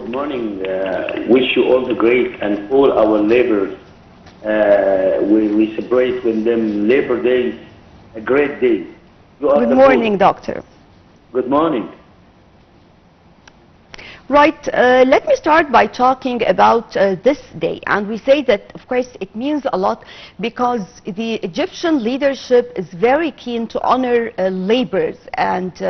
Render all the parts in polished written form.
Good morning. Wish you all the great and all our laborers. We celebrate with them Labor Day, a great day. You are Good the morning, full. Doctor. Good morning. Right, let me start by talking about this day. And we say that, of course, it means a lot because the Egyptian leadership is very keen to honor laborers and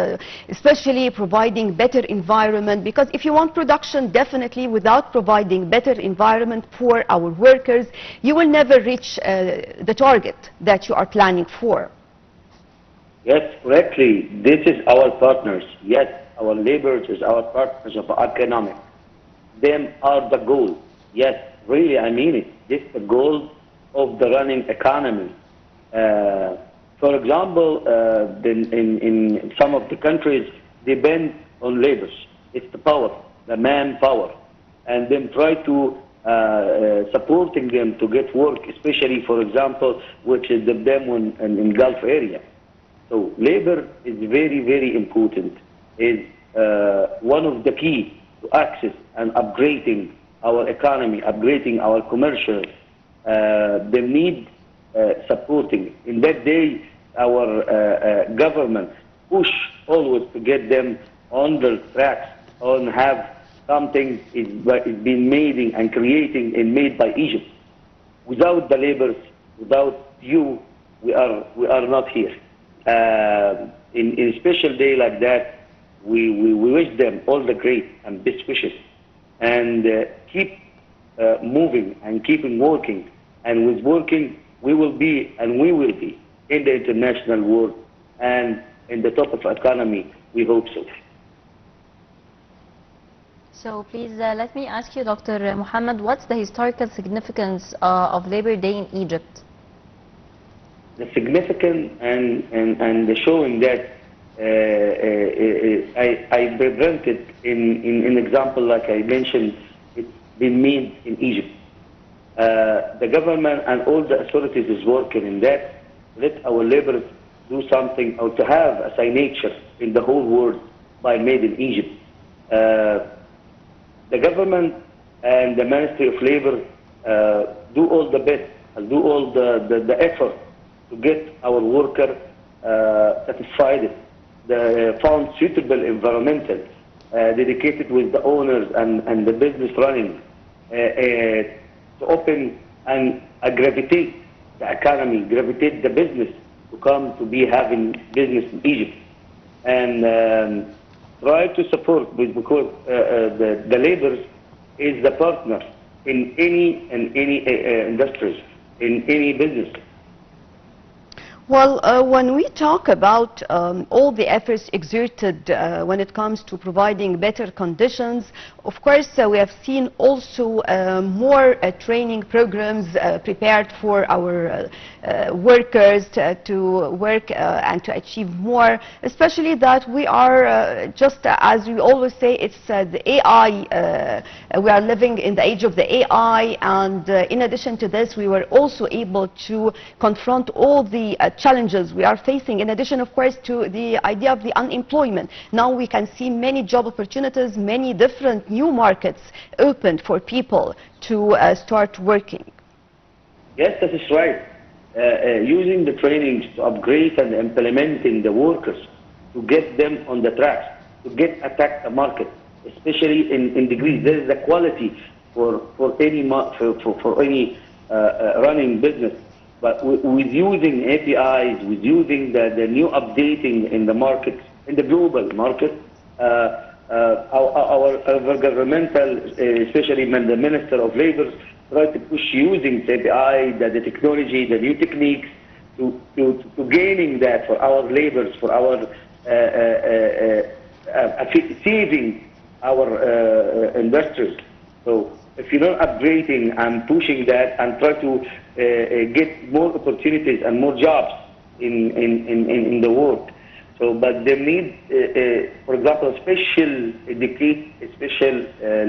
especially providing better environment. Because if you want production, definitely without providing better environment for our workers, you will never reach the target that you are planning for. Yes, correctly. This is our partners. Yes, our laborers is our partners of economic. Them are the goal. Yes, really, I mean it. This is the goal of the running economy. For example, in some of the countries, depend on laborers. It's the power, the manpower, and then try to supporting them to get work, especially, for example, which is the them in Gulf area. So labor is very, very important. Is one of the key to access and upgrading our economy, upgrading our commercial. They need supporting. In that day, our government push always to get them on the tracks, on have something is being made and creating and made by Egypt. Without the laborers, without you, we are not here. In a special day like that, we wish them all the great and best wishes, and keep moving and keeping working. And with working, we will be and we will be in the international world and in the top of economy. We hope so. So please let me ask you, Dr. Mohammed, what's the historical significance of Labor Day in Egypt? The significant and the showing that I presented in example like I mentioned, it's been made in Egypt. The government and all the authorities is working in that. Let our laborers do something or to have a signature in the whole world by made in Egypt. The government and the Ministry of Labor do all the best and do all the effort to get our worker satisfied, found suitable environmental, dedicated with the owners and the business running, to open and gravitate the economy, gravitate the business to come to be having business in Egypt, and try to support with because the laborers is the partner in any industries, in any business. Well, when we talk about all the efforts exerted when it comes to providing better conditions, of course, we have seen also more training programs prepared for our workers to work and to achieve more, especially that we are just as we always say, it's the AI, we are living in the age of the AI, and in addition to this, we were also able to confront all the challenges we are facing, in addition, of course, to the idea of the unemployment. Now we can see many job opportunities, many different new markets opened for people to start working. Yes, that is right. Using the trainings to upgrade and implementing the workers to get them on the tracks, to get attack the market, especially in degrees. There is the quality for any running business. But with using APIs, with using the new updating in the market, in the global market, our governmental, especially the Minister of Labor, try to push using API, the technology, the new techniques, to gaining that for our laborers, for our saving our industries. So if you're not upgrading and pushing that and try to get more opportunities and more jobs in the world. So, but they need, for example, special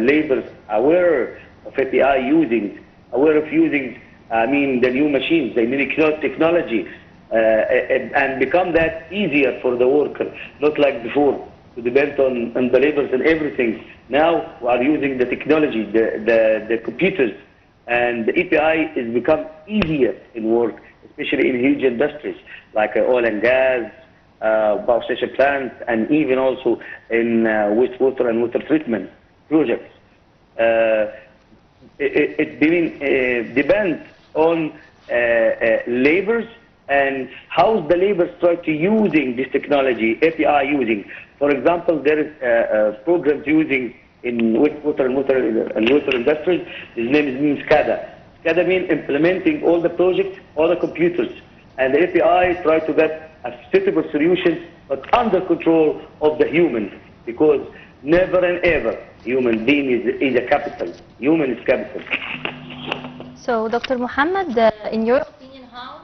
laborers aware of API using, aware of using, I mean, the new machines, the new technology, and become that easier for the worker, not like before. to depend on the laborers and everything. Now we are using the technology, the computers, and the API is become easier in work, especially in huge industries like oil and gas, power station plants, and even also in wastewater and water treatment projects. It depends on laborers and how the laborers try to using this technology, API using. For example, there is programs using in wastewater and water industries. His name means SCADA. SCADA means implementing all the projects, all the computers, and the API try to get a suitable solution, but under control of the human, because never and ever human being is a capital. Human is capital. So, Dr. Mohammed, in your opinion, how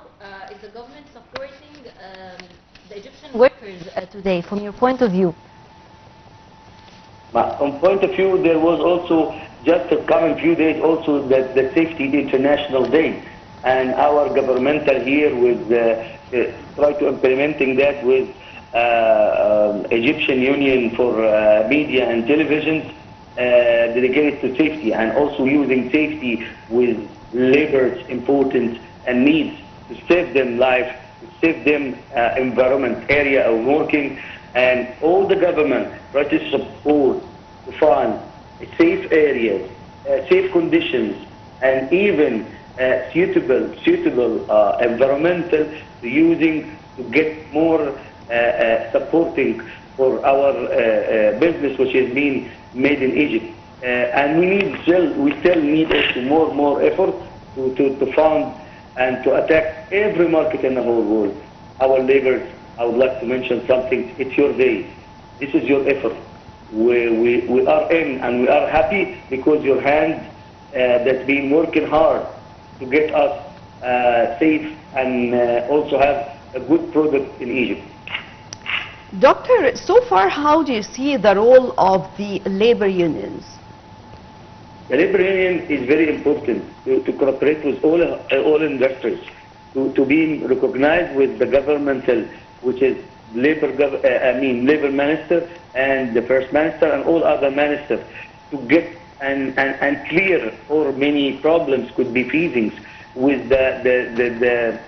is the government supporting the Egyptian workers today, from your point of view? From point of view, there was also just a coming few days also the Safety International Day, and our governmental here with try to implementing that with Egyptian Union for Media and Television dedicated to safety, and also using safety with labor's importance and needs to save them life, to save them environment area of working, and all the government try to support to find safe areas, safe conditions, and even suitable environmental to using to get more supporting for our business, which is being made in Egypt. And we still need also more effort to found and to attack every market in the whole world. Our laborers, I would like to mention something. It's your day. This is your effort. We are in and we are happy because your hand that's been working hard to get us safe and also have a good product in Egypt. Doctor, so far how do you see the role of the labor unions? The labor union is very important to cooperate with all industries, to be recognized with the governmental, which is labor minister and the first minister and all other ministers, to get and clear or many problems could be facing with the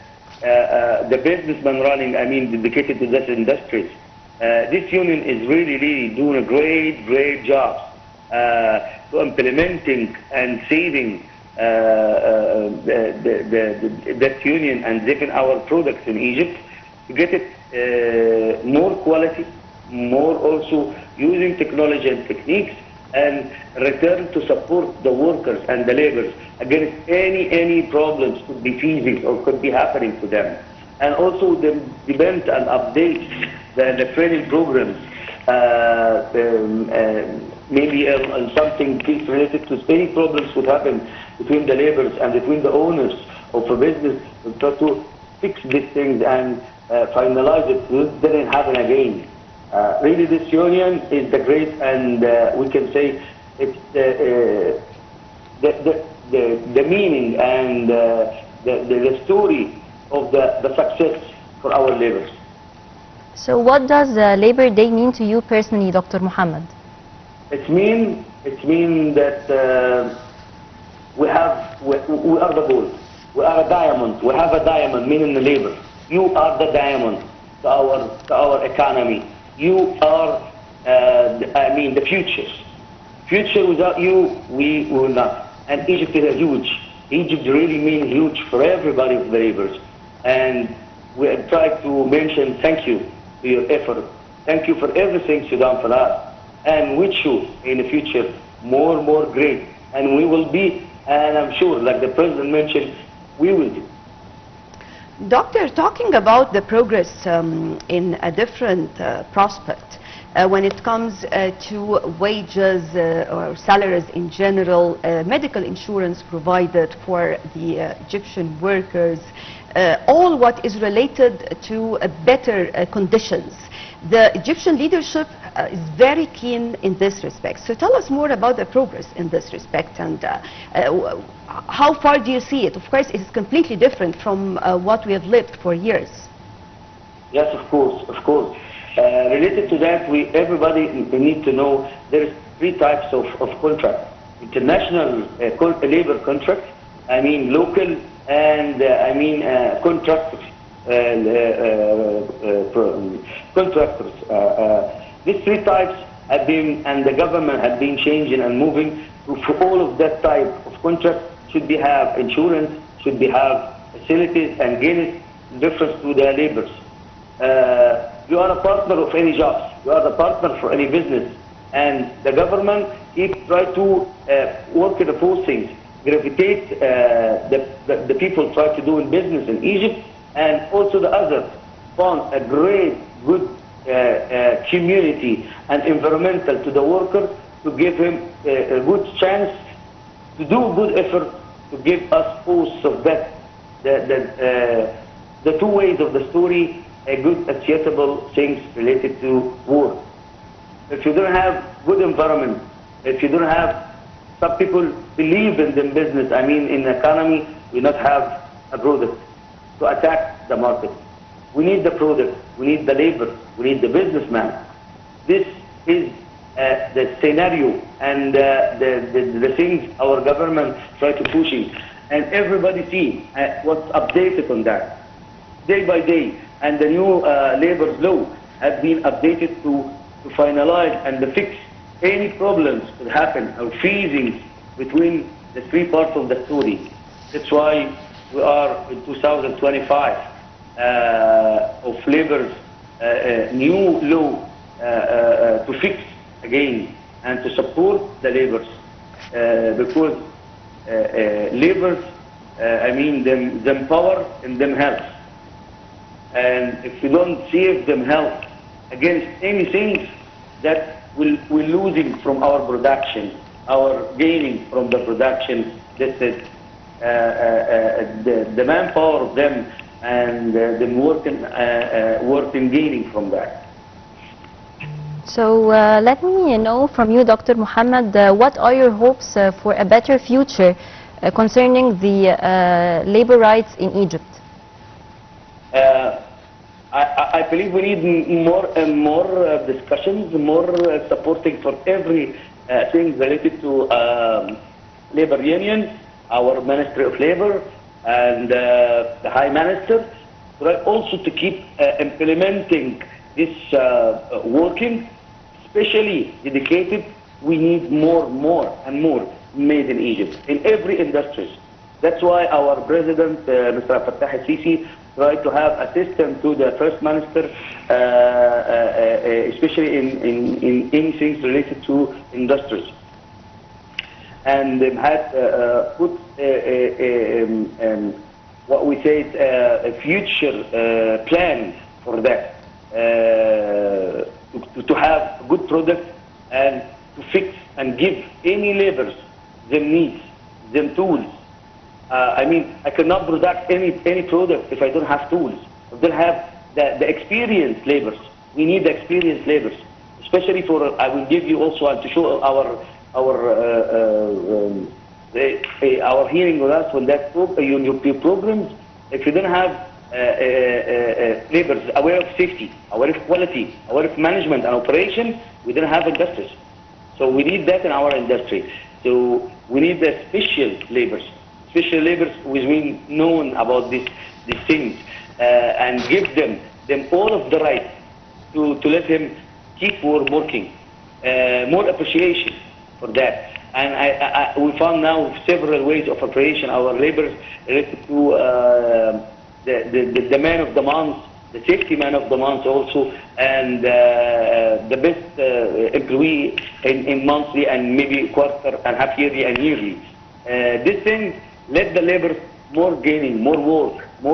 businessman running, dedicated to this industries. This union is really doing a great job to implementing and saving that union and saving our products in Egypt to get it more quality, more also using technology and techniques, and return to support the workers and the laborers against any problems could be facing or could be happening to them. And also they depend and update the training programs, maybe on something related to any problems would happen between the laborers and between the owners of a business, to try to fix these things and finalize it so it doesn't happen again. Really, this union is the great, and we can say it's the meaning and the story of the success for our laborers. So what does Labor Day mean to you personally, Dr. Mohammed? It means that we are the gold. We are a diamond. We have a diamond, meaning the labor. You are the diamond to our economy. You are, the future. Future without you, we will not. And Egypt is huge. Egypt really means huge for everybody of the laborers. And we try to mention thank you for your effort. Thank you for everything you done for us. And wish you in the future more great. And we will be, and I'm sure, like the President mentioned, we will be. Doctor, talking about the progress in a different prospect, when it comes to wages or salaries in general, medical insurance provided for the Egyptian workers, all what is related to better conditions. The Egyptian leadership is very keen in this respect. So tell us more about the progress in this respect, and how far do you see it? Of course, it is completely different from what we have lived for years. Yes, of course. Related to that, everybody need to know there's three types of contract. International labor contract, I mean local, and contractors. Contractors. These three types have been, and the government have been changing and moving. For all of that type of contract, should be have insurance, should be have facilities and gains difference to the laborers. You are a partner of any jobs, you are the partner for any business, and the government try to work in the both things, gravitate the people try to do in business in Egypt, and also the others found a great, good community and environmental to the worker to give him a good chance to do good effort to give us both of that, the two ways of the story, a good achievable things related to work. If you don't have good environment, if you don't have some people believe in the business, I mean in the economy, we not have a product to attack the market. We need the product, we need the labor, we need the businessman. This is the scenario and the things our government try to pushing, and everybody see what's updated on that day by day, and the new labor law has been updated to finalize and to fix any problems that happen or freezing between the three parts of the story. That's why we are in 2025 of labor's new law to fix again and to support the laborers, because laborers, I mean them power and them health, and if you don't save them health against anything, that we're losing from our production, our gaining from the production. This is the manpower of them and them working gaining from that. So let me know from you, Dr. Mohamed, what are your hopes for a better future concerning the labor rights in Egypt? I believe we need more and more discussions, more supporting for every thing related to labor unions, our Ministry of Labor, and the High Minister, but also to keep implementing this working, especially dedicated. We need more and more made in Egypt, in every industry. That's why our President, Mr. Fattah al-Sisi, tried to have a system to the First Minister, especially in things related to industries. And had put what we say a future plan for that, to have a good product and to fix and give any laborers them needs, them tools. I mean, I cannot produce any product if I don't have tools. I don't have the experienced laborers. We need experienced laborers, especially for. I will give you also to show our hearing with us on that your programs. If you don't have laborers aware of safety, aware of quality, aware of management and operation, we don't have industries. So we need that in our industry. So we need the special laborers. Special laborers who is being known about these things, and give them all of the right to let him keep working, more appreciation for that. And we found now several ways of operation our laborers related to the man of the month, the safety man of the month also, and the best employee in monthly and maybe quarter and half yearly and yearly. This thing let the labor more gaining, more work. You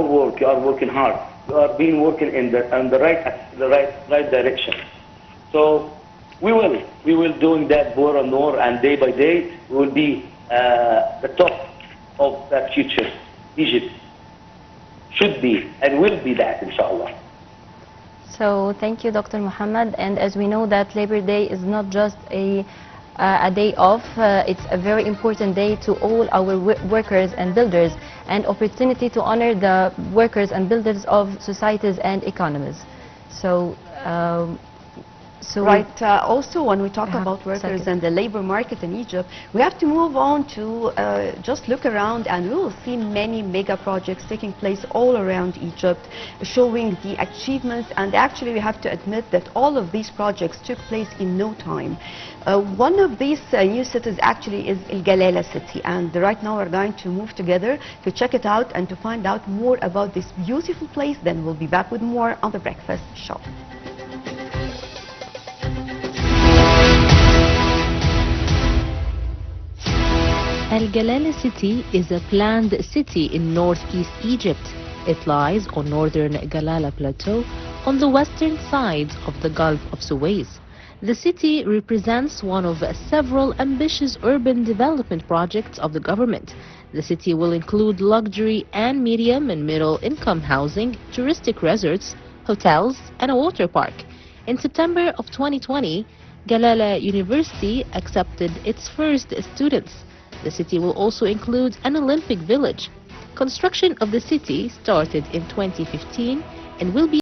are working hard. You are being working in the right direction. So we will doing that more and more, and day by day we will be the top of that future. Egypt should be and will be that, inshallah. So thank you, Dr. Mohamed. And as we know that Labor Day is not just a day off, it's a very important day to all our workers and builders, and opportunity to honor the workers and builders of societies and economies. So, so Right. Also, when we talk Yeah, about workers exactly. and the labor market in Egypt, we have to move on to just look around, and we will see many mega projects taking place all around Egypt, showing the achievements. And actually, we have to admit that all of these projects took place in no time. One of these new cities actually is El Galala city, and right now we're going to move together to check it out and to find out more about this beautiful place. Then we'll be back with more on the breakfast show. Al Galala city is a planned city in northeast Egypt. It lies on northern Galala Plateau on the western side of the Gulf of Suez. The city represents one of several ambitious urban development projects of the government. The city will include luxury and medium and middle income housing, touristic resorts, hotels, and a water park. In September of 2020, Galala University accepted its first students. The city will also include an Olympic village. Construction of the city started in 2015 and will be